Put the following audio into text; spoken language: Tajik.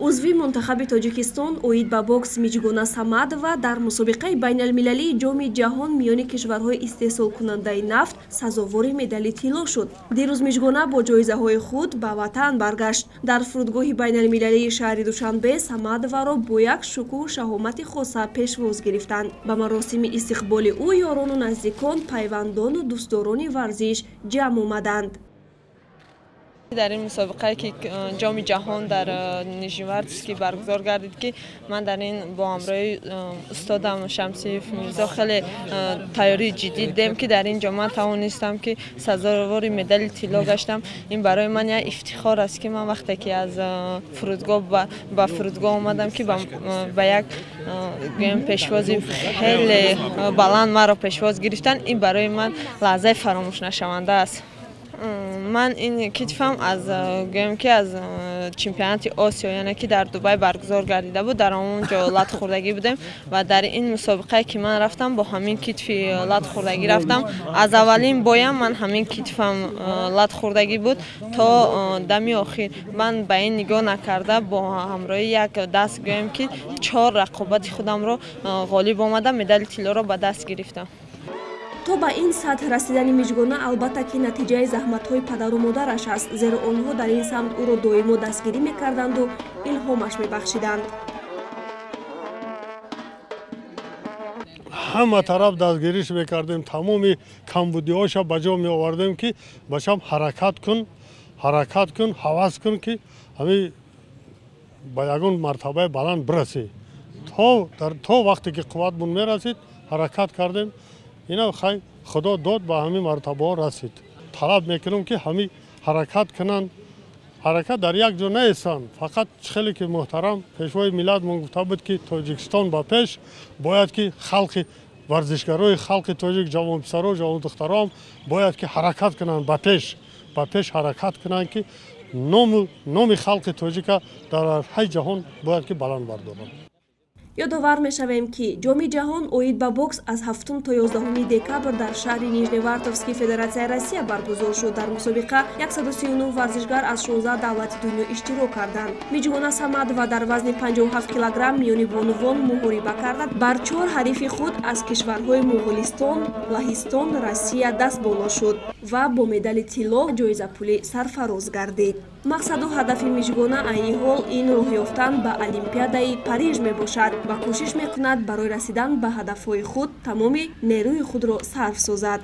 узви мунтахаби Тоҷикистон оид ба бокс Миҷгуна Самадова дар мусобиқаи байналмилалии ҷоми ҷаҳон миёни кишварҳои истеҳсолкунандаи нафт сазовори медали тилло шуд. Дирӯз Миҷгуна бо ҷоизаҳои худ ба ватан баргашт. Дар фурудгоҳи байналмилалии шаҳри Душанбе Самадоваро бо як шукӯҳу шаҳомати хоса пешвоз гирифтанд. Ба маросими истиқболи ӯ ёрону наздикон, пайвандону дӯстдорони варзиш ҷамъ омаданд. در این مسابقه که جام جهان در نیشنوارتسکی برگزار گردید که من در این با همراه استادم شمسی میرزا خیلی تیاری جدی دیدم که در این جام توانستم که سزاوار مدال طلا گشتم. این برای من یک افتخار است که من وقتی که از فرودگاه به فرودگاه آمدم که به یک پیشوازی خیلی بلند مرا پیشواز گرفتن، این برای من لحظه فراموش نشونده است. من این کتفم از گویم که از چمپیونات آسیا، یعنی که در دبی برگزار گردیده بود، در اونجا لات خوردگی بودم و در این مسابقه که من رفتم با همین کتف لات خوردگی رفتم. از اولین بایم من همین کتفم لات خوردگی بود تا دمی آخر. من به این نگاه نکرده با همراه یک دست گویم که 4 رقابت خودم را غالب آمدم، مدال طلا را به دست گرفتم. то ба ин сатҳ расидани Миҷгуна албатта ки натиҷаи заҳматҳои падару модараш аст, зеро онҳо дар ин самт ӯро доимо дастгирӣ мекарданду илҳомаш мебахшиданд. ҳама тараф дастгириш мекардем, тамоми камбудиҳоша ба ҷо меовардем ки бачам ҳаракат кун, ҳавас кун ки ҳами ба ягон мартабаи баланд бирасӣ. то вақте ки қувватмон мерасид ҳаракат кардем. اینا خیلی خدا داد به همین مرتبه رسید. طلب میکنم که همین حرکت کنند. حرکت در یک جا نیستن. فقط خیلی که محترم پیشوای ملت من گفته بود که تاجیکستان با پیش باید که خلق ورزشکارای خلق تاجیک جوان پسرها جوان دخترام باید که حرکت کنند با پیش حرکت کنند که نام خلق تاجیک در هر جهان باید که بلند بردارند. ёдовар мешавем ки ҷоми ҷаҳон оид ба бокс аз 7 то 11 декабр дар шаҳри Нижневартовски Федератсияи Россия баргузор шуд. Дар мусобиқа 139 варзишгар аз 16 давлати дунё иштирок карданд. Миҷгуна Самадова дар вазни 57 килограмм миёни бонувон муҳориба карда бар 4 ҳарифи худ аз кишварҳои Муғулистон, Лаҳистон, Россия даст боло шуд ва бо медали тилло ҷоизапулӣ сарфароз гардид. мақсаду ҳадафи Миҷгуна айни ҳол ин роҳ ёфтан ба Олимпиадаи Париж мебошад ва кӯшиш мекунад барои расидан ба ҳадафҳои худ тамоми нерӯи худро сарф созад.